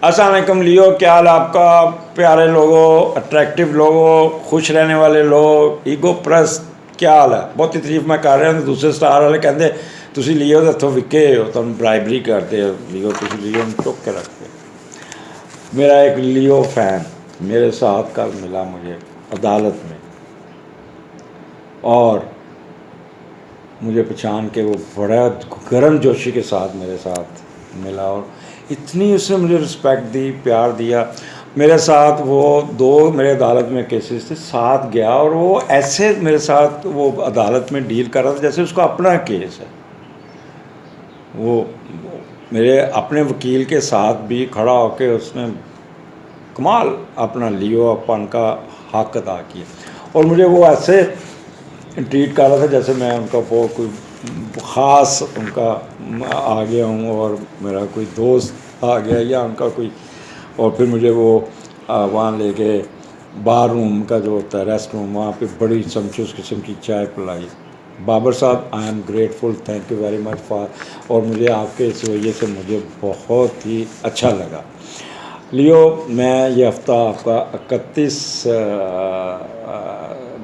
अस्सलाम वालेकुम लियो, क्या हाल आपका? प्यारे लोगों, अट्रैक्टिव लोगों, खुश रहने वाले लोग, ईगो प्रस, क्या हाल है? बहुत ही तारीफ मैं कर रहा हूँ। दूसरे स्टार वाले कहते तुसी लियो तो इत्थों विके हो, तुम ब्राइबरी करते हो, लियो तुसी लियो चुक के रखते हो। मेरा एक लियो फैन मेरे साथ कल मिला मुझे अदालत में, और मुझे पहचान के वो बड़ा गर्म जोशी के साथ मेरे साथ मिला, और इतनी उसने मुझे रिस्पेक्ट दी, प्यार दिया मेरे साथ। वो दो मेरे अदालत में केसेस थे, साथ गया और वो ऐसे मेरे साथ वो अदालत में डील कर रहा था जैसे उसका अपना केस है। वो मेरे अपने वकील के साथ भी खड़ा होकर उसने कमाल अपना लियो अपन का हक अदा किया, और मुझे वो ऐसे ट्रीट कर रहा था जैसे मैं उनका वो कोई ख़ास उनका आ गया हूँ, और मेरा कोई दोस्त आ गया या उनका कोई। और फिर मुझे वो वहाँ ले गए बार रूम का जो होता है, रेस्ट रूम, वहाँ पे बड़ी समचूस किस्म की चाय पिलाई। बाबर साहब, I am grateful, thank you very much for, और मुझे आपके इस वजह से मुझे बहुत ही अच्छा लगा। लियो, मैं ये हफ़्ता आपका 31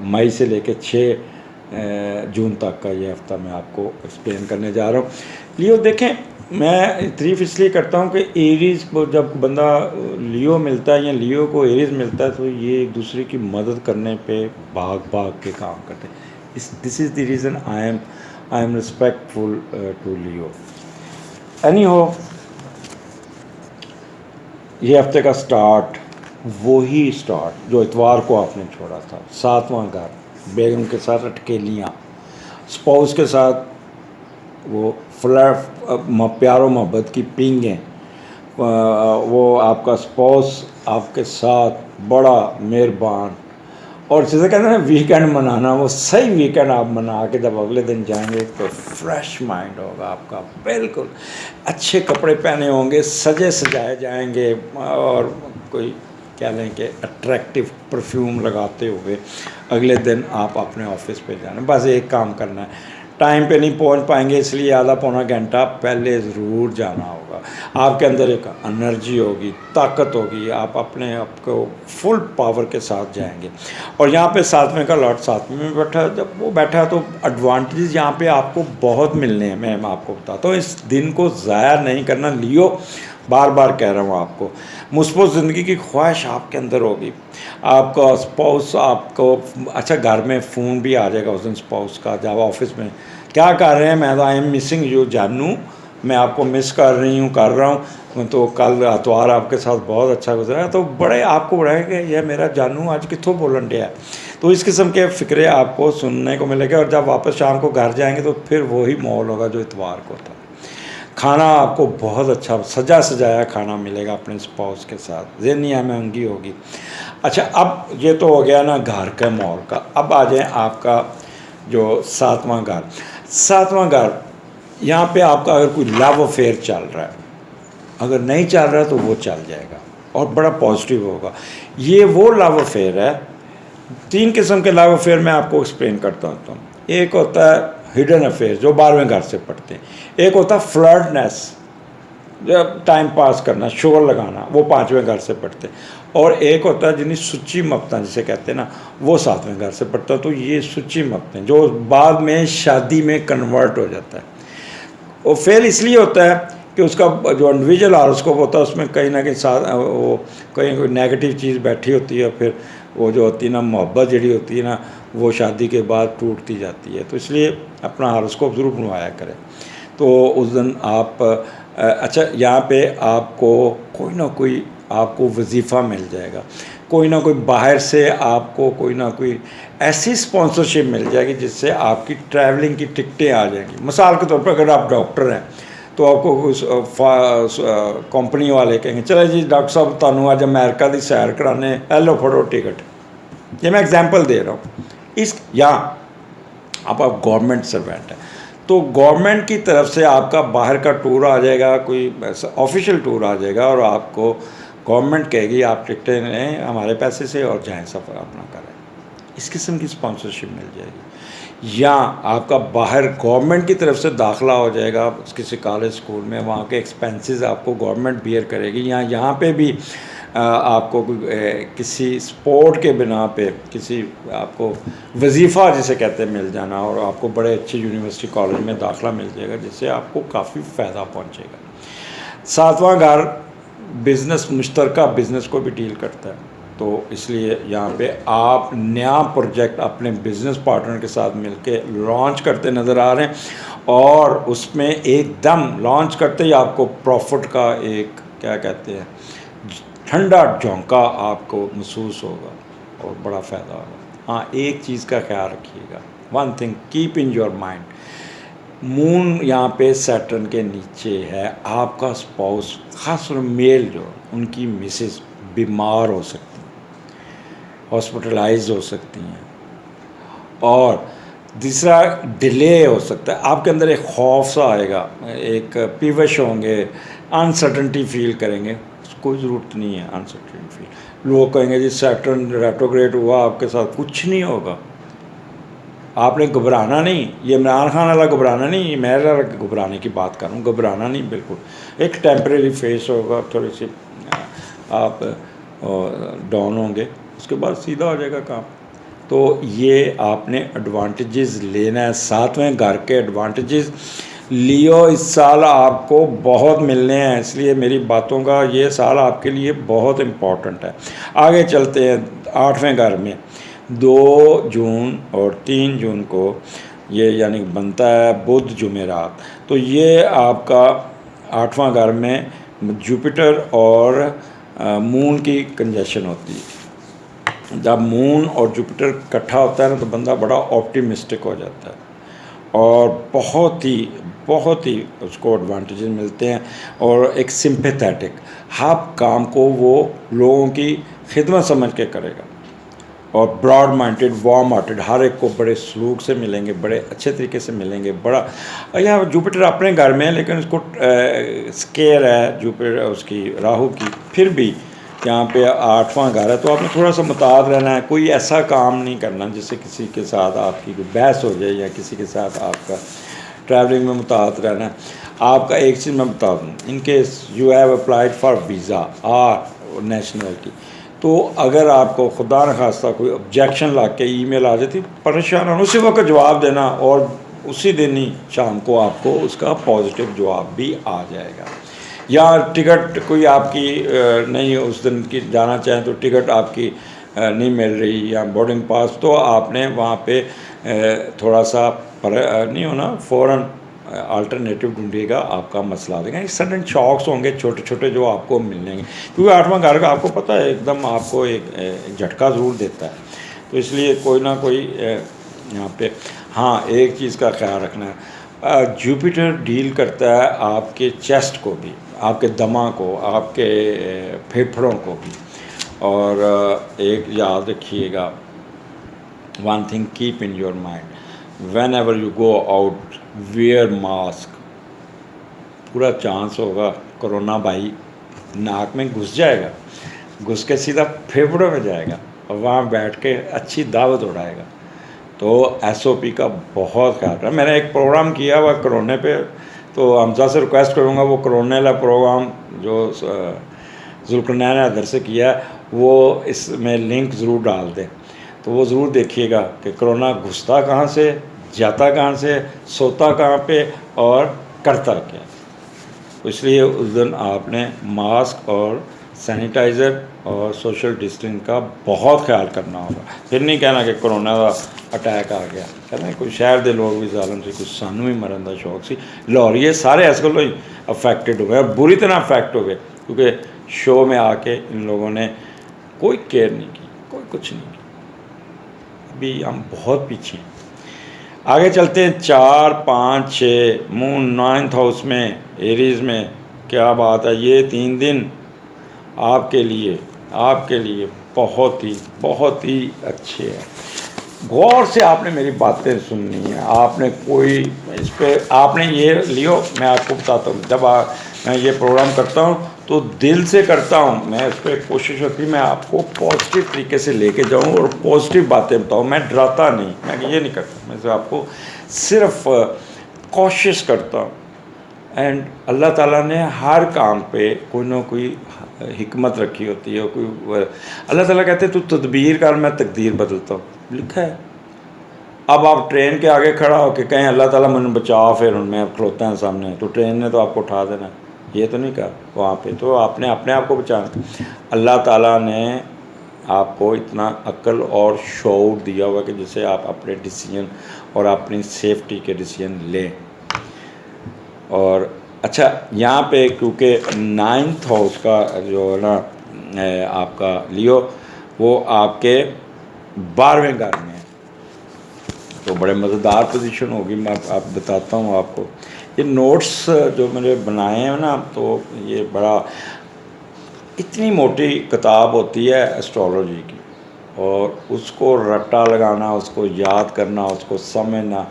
मई से लेकर 6 जून तक का ये हफ़्ता मैं आपको एक्सप्लेन करने जा रहा हूँ। लियो देखें, मैं तारीफ़ इसलिए करता हूँ कि एरीज़ को जब बंदा लियो मिलता है या लियो को एरीज़ मिलता है तो ये एक दूसरे की मदद करने पे भाग भाग के काम करते हैं। This is the reason I am respectful to Leo. Anyhow, ये हफ्ते का स्टार्ट वही स्टार्ट जो इतवार को आपने छोड़ा था, 7वां घर, बेगम के साथ अटकेलियाँ, स्पाउस के साथ वो प्यारो मोहब्बत की पींगें, वो आपका स्पाउस आपके साथ बड़ा मेहरबान, और जैसे कहते हैं ना वीकेंड मनाना, वो सही वीकेंड आप मना के जब अगले दिन जाएंगे तो फ्रेश माइंड होगा आपका, बिल्कुल अच्छे कपड़े पहने होंगे, सजे सजाए जाएंगे, और कोई क्या लें कि अट्रैक्टिव परफ्यूम लगाते हुए अगले दिन आप अपने ऑफिस पे जाना। बस एक काम करना है, टाइम पे नहीं पहुंच पाएंगे इसलिए आधा पौना घंटा पहले ज़रूर जाना होगा। आपके अंदर एक एनर्जी होगी, ताकत होगी, आप अपने आप को फुल पावर के साथ जाएंगे। और यहाँ पे 7वें का लॉट 7वें में बैठा, जब वो बैठा तो एडवांटेज यहाँ पे आपको बहुत मिलने हैं। मैं आपको बताता हूँ, इस दिन को ज़ाया नहीं करना लियो, बार बार कह रहा हूँ आपको। मुस्बत ज़िंदगी की ख्वाहिश आपके अंदर होगी, आपका स्पाउस आपको अच्छा घर में फ़ोन भी आ जाएगा उस दिन स्पाउस का, जब ऑफिस में क्या कर रहे हैं, मैं तो आई एम मिसिंग यू जानू, मैं आपको मिस कर रहा हूँ, तो कल इतवार आपके साथ बहुत अच्छा गुजरा है, तो बड़े आपको बड़ा है कि यह मेरा जानू आज कितों बोलन दिया है। तो इस किस्म के फ़िक्रे आपको सुनने को मिलेगा, और जब वापस शाम को घर जाएंगे तो फिर वही माहौल होगा जो इतवार को था। खाना आपको बहुत अच्छा सजा सजाया खाना मिलेगा अपने स्पाउस के साथ, ज़हनिया महंगी होगी। अच्छा, अब ये तो हो गया ना घर के माहौल का। अब आ जाए आपका जो 7वां घर। 7वां घर, यहाँ पे आपका अगर कोई लव अफेयर चल रहा है, अगर नहीं चल रहा तो वो चल जाएगा और बड़ा पॉजिटिव होगा। ये वो लव अफेयर है, 3 किस्म के लव अफेयर मैं आपको एक्सप्लेन करता हूँ। एक होता है हिडन अफेयर जो 12वें घर से पढ़ते हैं, एक होता है फ्लर्टनेस, जब टाइम पास करना, शोर लगाना, वो 5वें घर से पढ़ते हैं, और एक होता है जिन्हें सुच्ची मक्ता जिसे कहते हैं ना, वो 7वें घर से पढ़ता है। तो ये सुच्ची मक्ते हैं जो बाद में शादी में कन्वर्ट हो जाता है। वो फेल इसलिए होता है कि उसका जो इंडिविजुअल हॉरोस्कोप होता है उसमें कहीं ना कहीं साथ वो कहीं कोई नेगेटिव चीज़ बैठी होती है, फिर वो जो होती है ना मोहब्बत जड़ी होती है ना, वो शादी के बाद टूटती जाती है। तो इसलिए अपना हॉरोस्कोप ज़रूर बनवाया करें। तो उस दिन आप अच्छा, यहाँ पे आपको कोई ना कोई आपको वजीफ़ा मिल जाएगा, कोई ना कोई बाहर से आपको कोई ना कोई ऐसी स्पॉन्सरशिप मिल जाएगी जिससे आपकी ट्रैवलिंग की टिकटें आ जाएंगी। मिसाल के तौर पर अगर आप डॉक्टर हैं तो आपको कंपनी वाले कहेंगे चलो जी डॉक्टर साहब तुहानू अज अमेरिका की सैर कराने, हेलो फड़ो टिकट। ये मैं एग्जाम्पल दे रहा हूँ। इस यहाँ आप गवर्नमेंट सर्वेंट हैं तो गवर्नमेंट की तरफ से आपका बाहर का टूर आ जाएगा, कोई ऑफिशियल टूर आ जाएगा, और आपको गवर्नमेंट कहेगी आप टिकटें लें हमारे पैसे से और जाएं सफ़र अपना करें। इस किस्म की स्पॉन्सरशिप मिल जाएगी। या आपका बाहर गवर्नमेंट की तरफ से दाखिला हो जाएगा किसी कॉलेज स्कूल में, वहाँ के एक्सपेंसेस आपको गवर्नमेंट बियर करेगी। या यहाँ पे भी आपको किसी स्पोर्ट के बिना पे किसी आपको वजीफ़ा जिसे कहते हैं मिल जाना, और आपको बड़े अच्छे यूनिवर्सिटी कॉलेज में दाखिला मिल जाएगा, जिससे आपको काफ़ी फ़ायदा पहुँचेगा। सातवां घर बिज़नेस, मुश्तरका बिज़नेस को भी डील करता है, तो इसलिए यहाँ पे आप नया प्रोजेक्ट अपने बिज़नेस पार्टनर के साथ मिलके लॉन्च करते नज़र आ रहे हैं, और उसमें एकदम लॉन्च करते ही आपको प्रॉफिट का एक क्या कहते हैं ठंडा झोंका आपको महसूस होगा और बड़ा फ़ायदा होगा। हाँ, एक चीज़ का ख्याल रखिएगा, one thing keep in your mind, moon यहाँ पे सैटर्न के नीचे है। आपका स्पाउस, ख़ासकर मेल जो उनकी मिसेस बीमार हो सकती हैं, हॉस्पिटलाइज हो सकती हैं, और दूसरा डिले हो सकता है। आपके अंदर एक खौफ सा आएगा, एक पीवश होंगे, अनसर्टनटी फील करेंगे। कोई ज़रूरत नहीं है अनसर्टनटी फील। लोग कहेंगे जी सैटर्न रेट्रोग्रेड हुआ, आपके साथ कुछ नहीं होगा, आपने घबराना नहीं। ये इमरान खान वाला घबराना नहीं, ये मैं वाला घबराने की बात कर रहा हूँ, घबराना नहीं बिल्कुल। एक टेम्परेरी फेस होगा, थोड़ी सी आप डाउन होंगे, उसके बाद सीधा हो जाएगा काम। तो ये आपने एडवांटेजेस लेना है, सातवें घर के एडवांटेजेस लियो। इस साल आपको बहुत मिलने हैं, इसलिए मेरी बातों का ये साल आपके लिए बहुत इम्पोर्टेंट है। आगे चलते हैं आठवें घर में। 2 जून और 3 जून को ये यानी बनता है बुध जुमेरात, तो ये आपका आठवां घर में जुपिटर और मून की कंजक्शन होती है। जब मून और जुपिटर इकट्ठा होता है ना, तो बंदा बड़ा ऑप्टिमिस्टिक हो जाता है, और बहुत ही उसको एडवांटेजेस मिलते हैं, और एक सिंपैथेटिक, आप काम को वो लोगों की खिदमत समझ के करेगा, और ब्रॉड माइंडेड, वार्म हार्टेड, हर एक को बड़े सलूक से मिलेंगे, बड़े अच्छे तरीके से मिलेंगे। बड़ा यहाँ जुपिटर अपने घर में है, लेकिन उसको स्केयर है जुपिटर उसकी राहु की, फिर भी यहाँ पे आठवां घर है, तो आपने थोड़ा सा मुताद रहना है। कोई ऐसा काम नहीं करना जिससे किसी के साथ आपकी कोई बहस हो जाए, या किसी के साथ आपका ट्रैवलिंग में मुताद रहना है। आपका एक चीज़ मैं बता दूँ, in case you have applied for visa और नेशनलिटी, तो अगर आपको खुदा न खास्ता कोई ऑब्जेक्शन ला के ईमेल आ जाती, परेशान होना, उसी वक्त जवाब देना, और उसी दिन ही शाम को आपको उसका पॉजिटिव जवाब भी आ जाएगा। या टिकट कोई आपकी नहीं उस दिन की जाना चाहें, तो टिकट आपकी नहीं मिल रही, या बोर्डिंग पास, तो आपने वहाँ पे थोड़ा सा नहीं होना, फ़ौरन अल्टरनेटिव ढूंढिएगा, आपका मसला आ जाएगा। सडन शॉक्स होंगे छोटे छोटे जो आपको मिलेंगे, क्योंकि आठवां घर का आपको पता है एकदम आपको एक झटका ज़रूर देता है, तो इसलिए कोई ना कोई यहाँ पे। हाँ, एक चीज़ का ख्याल रखना है, जुपिटर डील करता है आपके चेस्ट को भी, आपके दमा को, आपके फेफड़ों को भी। और एक याद रखिएगा, one thing keep in your mind, whenever you go out wear mask। पूरा चांस होगा कोरोना भाई नाक में घुस जाएगा, घुस के सीधा फेफड़ों में जाएगा, और वहाँ बैठ के अच्छी दावत उड़ाएगा। तो SOP का बहुत ख्याल रहा। मैंने एक प्रोग्राम किया हुआ कोरोना पे, तो हमजा से रिक्वेस्ट करूँगा वो कोरोना वाला प्रोग्राम जो जुल्करनैन हैदर से किया, वो इसमें लिंक ज़रूर डाल दें, तो वो ज़रूर देखिएगा कि कोरोना घुसता कहाँ से, जाता कहाँ से, सोता कहाँ पे, और करता क्या। तो इसलिए उस दिन आपने मास्क और सैनिटाइज़र और सोशल डिस्टेंस का बहुत ख्याल करना होगा। फिर नहीं कहना कि कोरोना का अटैक आ गया, कहना कोई शहर के लोग भी जालम से कुछ सानू भी मरन का शौक सी लाहौर, ये सारे इस गलों ही अफेक्टेड हो गए, और बुरी तरह अफेक्ट हो गए, क्योंकि शो में आके इन लोगों ने कोई केयर नहीं की, कोई कुछ नहीं किया। अभी हम बहुत पीछे हैं। आगे चलते हैं 4, 5, 6 मून 9th हाउस में, एरीज़ में। क्या बात है, ये 3 दिन आपके लिए बहुत ही अच्छे हैं। गौर से आपने मेरी बातें सुननी है, आपने कोई इस पर आपने ये लियो, मैं आपको बताता हूँ, जब मैं ये प्रोग्राम करता हूँ तो दिल से करता हूँ मैं, इस पर कोशिश होती है मैं आपको पॉजिटिव तरीके से लेके जाऊँ और पॉजिटिव बातें बताऊँ। मैं डराता नहीं, मैं ये नहीं करता, मैं तो आपको सिर्फ कोशिश करता हूँ। एंड अल्लाह ताला ने हर काम पे कोई ना कोई हिकमत रखी होती है। कोई अल्लाह ताला कहते हैं तू तदबीर कर, मैं तकदीर बदलता हूँ, लिखा है। अब आप ट्रेन के आगे खड़ा होकर कहें अल्लाह ताला मैंने बचा, फिर उनमें खलोते हैं सामने, तो ट्रेन ने तो आपको उठा देना, ये तो नहीं कहा वहाँ पे, तो आपने अपने आप को बचाना। अल्लाह ताला ने आपको इतना अक्ल और शऊर दिया हुआ कि जिससे आप अपने डिसीजन और अपनी सेफ्टी के डिसीजन लें। और अच्छा, यहाँ पे क्योंकि 9th हाउस का जो है ना आपका लियो, वो आपके 12वें घर में है, तो बड़े मज़ेदार पोजीशन होगी। मैं आप बताता हूँ आपको, ये नोट्स जो मैंने बनाए हैं ना, तो ये बड़ा इतनी मोटी किताब होती है एस्ट्रोलॉजी की, और उसको रट्टा लगाना, उसको याद करना, उसको समझना,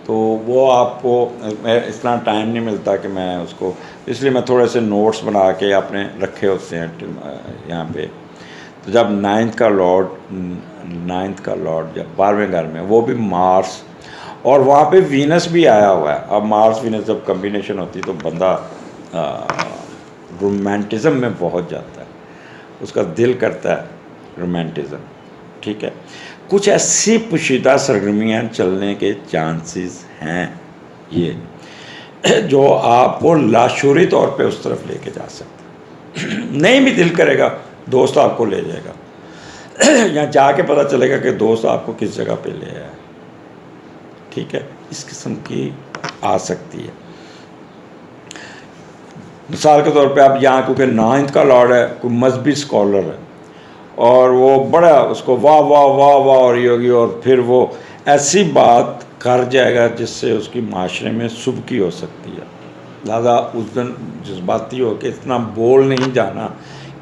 तो वो आपको इतना टाइम नहीं मिलता कि मैं उसको, इसलिए मैं थोड़े से नोट्स बना के अपने रखे होते हैं यहाँ पे। तो जब 9th का लॉर्ड जब 12वें घर में, वो भी मार्स, और वहाँ पे वीनस भी आया हुआ है। अब मार्स वीनस जब कम्बिनेशन होती है तो बंदा रोमांटिज़म में बहुत जाता है, उसका दिल करता है रोमांटिज़म, ठीक है। कुछ ऐसी पोशीदा सरगर्मियाँ चलने के चांसेस हैं ये जो आपको लाशूरी तौर पे उस तरफ लेके जा सकते नहीं भी दिल करेगा, दोस्त आपको ले जाएगा या जाके पता चलेगा कि दोस्त आपको किस जगह पे ले आया, ठीक है। इस किस्म की आ सकती है। मिसाल के तौर पे आप यहाँ, क्योंकि 9th का लॉर्ड है, कोई मजहबी स्कॉलर है और वो बड़ा उसको वाह वाह वाह वाह और ये होगी, और फिर वो ऐसी बात कर जाएगा जिससे उसकी माशरे में सुबकी हो सकती है। लिहाजा उस दिन जज्बाती हो के इतना बोल नहीं जाना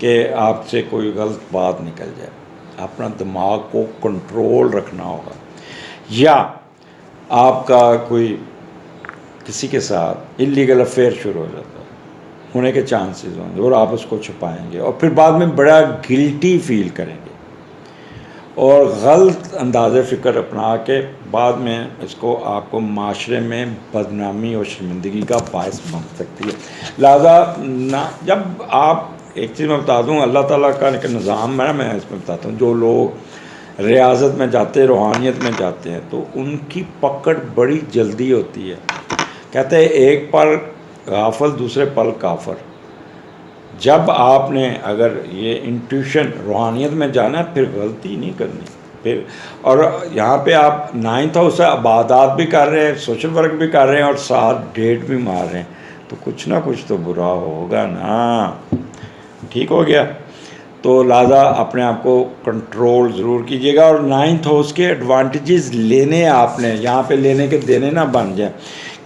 कि आपसे कोई गलत बात निकल जाए। अपना दिमाग को कंट्रोल रखना होगा। या आपका कोई किसी के साथ इलीगल अफेयर शुरू हो जाता है, होने के चांसेस होंगे, और आप उसको छुपाएंगे और फिर बाद में बड़ा गिल्टी फील करेंगे और गलत अंदाज़े फ़िक्र अपना के बाद में इसको आपको माशरे में बदनामी और शर्मिंदगी का बायस बन सकती है। लिहाजा ना, जब आप एक चीज़ मैं बता दूँ, अल्लाह ताला का एक निज़ाम है, मैं इसमें बताता हूँ, जो लोग रियाजत में जाते हैं, रूहानियत में जाते हैं, तो उनकी पकड़ बड़ी जल्दी होती है। कहते हैं एक पल गाफिल दूसरे पल काफर। जब आपने अगर ये इंट्यूशन रूहानियत में जाना है, फिर गलती नहीं करनी फिर। और यहाँ पे आप 9th हाउस से इबादत भी कर रहे हैं, सोशल वर्क भी कर रहे हैं और साथ डेट भी मार रहे हैं, तो कुछ ना कुछ तो बुरा होगा ना। ठीक हो गया। तो लिहाजा अपने आप को कंट्रोल ज़रूर कीजिएगा। और 9th हाउस के एडवांटेजेस लेने आपने यहाँ पे लेने के देने ना बन जाए।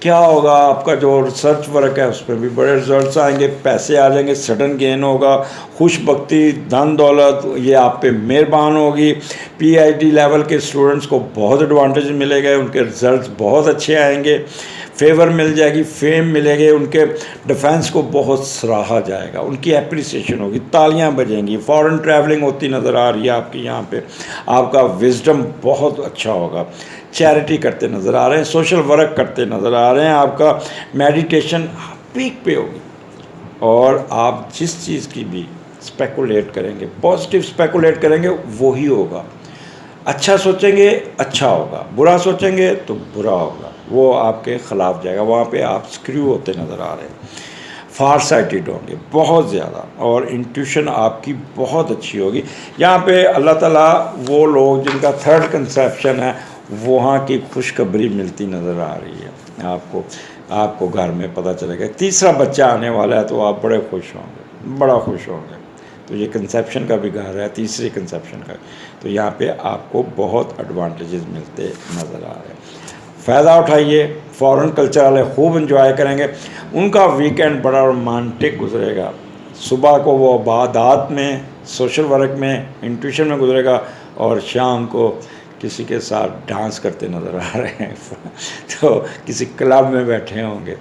क्या होगा, आपका जो रिसर्च वर्क है उस पर भी बड़े रिजल्ट्स आएंगे, पैसे आ जाएंगे, सडन गेन होगा, खुशबख्ती, धन दौलत ये आप पे मेहरबान होगी। PhD लेवल के स्टूडेंट्स को बहुत एडवांटेज मिलेगा, उनके रिजल्ट्स बहुत अच्छे आएंगे, फेवर मिल जाएगी, फेम मिलेगी, उनके डिफेंस को बहुत सराहा जाएगा, उनकी एप्रिसिएशन होगी, तालियां बजेंगी, फॉरेन ट्रैवलिंग होती नज़र आ रही है आपकी यहाँ पे, आपका विजडम बहुत अच्छा होगा, चैरिटी करते नज़र आ रहे हैं, सोशल वर्क करते नज़र आ रहे हैं, आपका मेडिटेशन पीक पे होगी, और आप जिस चीज़ की भी स्पेकुलेट करेंगे, पॉजिटिव स्पेकुलेट करेंगे वही होगा। अच्छा सोचेंगे अच्छा होगा, बुरा सोचेंगे तो बुरा होगा, वो आपके ख़िलाफ़ जाएगा। वहाँ पे आप स्क्रू होते नज़र आ रहे हैं, फार साइटेड होंगे बहुत ज़्यादा, और इंट्यूशन आपकी बहुत अच्छी होगी। यहाँ पे अल्लाह ताला वो लोग जिनका थर्ड कंसेप्शन है, वहाँ की खुशखबरी मिलती नज़र आ रही है आपको घर में पता चलेगा तीसरा बच्चा आने वाला है, तो आप बड़े खुश होंगे, बड़ा खुश होंगे। तो ये कंसेप्शन का भी घर है, तीसरे कंसेप्शन का, तो यहाँ पे आपको बहुत एडवांटेजेस मिलते नज़र आ रहे हैं। फ़ायदा उठाइए। फॉरेन कल्चर वाले खूब इंजॉय करेंगे, उनका वीकेंड बड़ा रोमांटिक गुजरेगा। सुबह को वो इबादत में, सोशल वर्क में, इंट्यूशन में गुजरेगा, और शाम को किसी के साथ डांस करते नज़र आ रहे हैं तो किसी क्लब में बैठे होंगे।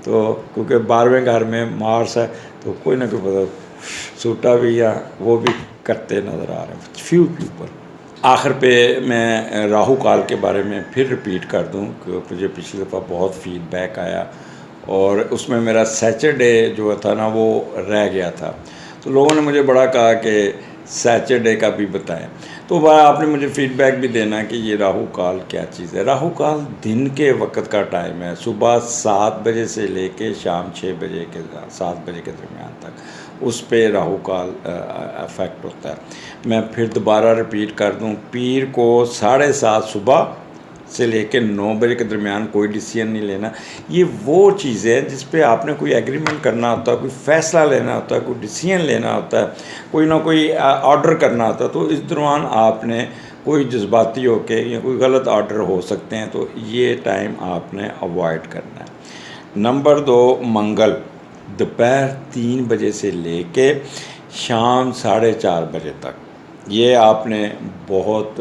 तो क्योंकि 12वें घर में मार्स है, तो कोई ना कोई मतलब सूटा भी या वो भी करते नज़र आ रहे हैं फ्यू पीपल। आखिर पे मैं राहु काल के बारे में फिर रिपीट कर दूं कि मुझे पिछली दफ़ा बहुत फीडबैक आया और उसमें मेरा सैटरडे जो था ना वो रह गया था, तो लोगों ने मुझे बड़ा कहा कि सैटरडे का भी बताएं। तो वह आपने मुझे फीडबैक भी देना कि ये राहु काल क्या चीज़ है। राहु काल दिन के वक्त का टाइम है, सुबह 7 बजे से लेके शाम 6 बजे के 7 बजे के दरमियान तक उस पे राहु काल अफेक्ट होता है। मैं फिर दोबारा रिपीट कर दूं, पीर को 7:30 सुबह से लेकर 9 बजे के दरमियान कोई डिसीजन नहीं लेना। ये वो चीज़ें हैं जिस पे आपने कोई एग्रीमेंट करना होता है, कोई फ़ैसला लेना होता है, कोई डिसीजन लेना होता है, कोई ना कोई ऑर्डर करना होता है। तो इस दौरान आपने कोई जज्बाती होके या कोई गलत ऑर्डर हो सकते हैं, तो ये टाइम आपने अवॉइड करना है। नंबर 2, मंगल दोपहर 3 बजे से लेके शाम 4:30 बजे तक, ये आपने बहुत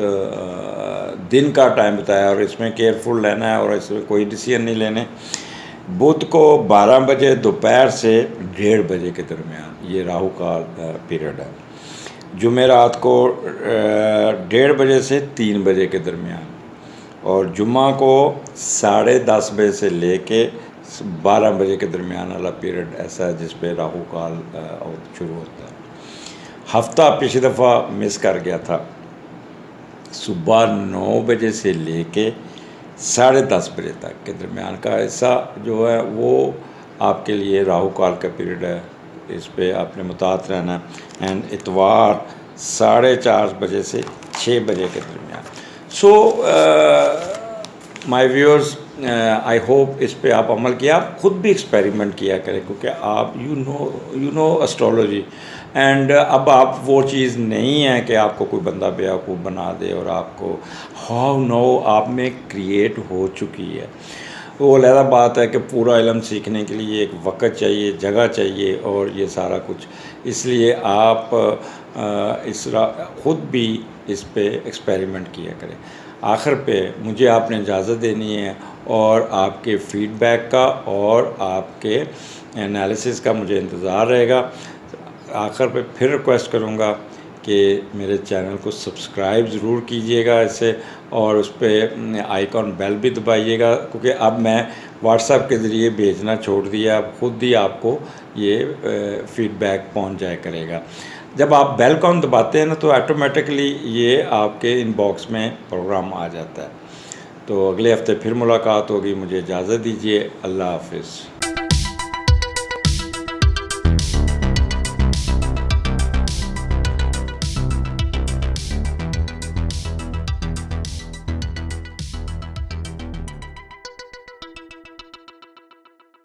दिन का टाइम बताया और इसमें केयरफुल रहना है और इसमें कोई डिसीजन नहीं लेने। बुध को 12 बजे दोपहर से 1:30 बजे के दरमियान ये राहु काल पीरियड है। जुमेरात को 1:30 बजे से 3 बजे के दरमियान, और जुम्मा को 10:30 बजे से लेके 12 बजे के दरमियान वाला पीरियड ऐसा है जिस पे राहु काल शुरू होता है। हफ्ता पिछली दफ़ा मिस कर गया था, सुबह 9 बजे से लेके 10:30 बजे तक के दरमियान का हिस्सा जो है वो आपके लिए राहु काल का पीरियड है, इस पे आपने मुतात रहना है। एंड इतवार 4:30 बजे से 6 बजे के दरमियान। So my viewers, I hope इस पे आप अमल किया, आप खुद भी एक्सपेरिमेंट किया करें, क्योंकि आप यू नो एस्ट्रोलॉजी। एंड अब आप वो चीज़ नहीं है कि आपको कोई बंदा बेवकूफ़ बना दे और आपको हाउ नो आप में क्रिएट हो चुकी है। वो अलग बात है कि पूरा इल्म सीखने के लिए एक वक्त चाहिए, जगह चाहिए और ये सारा कुछ, इसलिए आप ख़ुद भी इस पे एक्सपेरिमेंट किया करें। आखिर पे मुझे आपने इजाज़त देनी है और आपके फ़ीडबैक का और आपके एनालिसिस का मुझे इंतज़ार रहेगा। आखिर पे फिर रिक्वेस्ट करूँगा कि मेरे चैनल को सब्सक्राइब ज़रूर कीजिएगा इससे, और उस पर आइकॉन बेल भी दबाइएगा, क्योंकि अब मैं व्हाट्सएप के ज़रिए भेजना छोड़ दिया, अब ख़ुद ही आपको ये फ़ीडबैक पहुंच जाया करेगा। जब आप बेल कॉन दबाते हैं ना तो ऑटोमेटिकली ये आपके इनबॉक्स में प्रोग्राम आ जाता है। तो अगले हफ्ते फिर मुलाकात होगी, मुझे इजाज़त दीजिए, अल्लाह हाफ़िज़।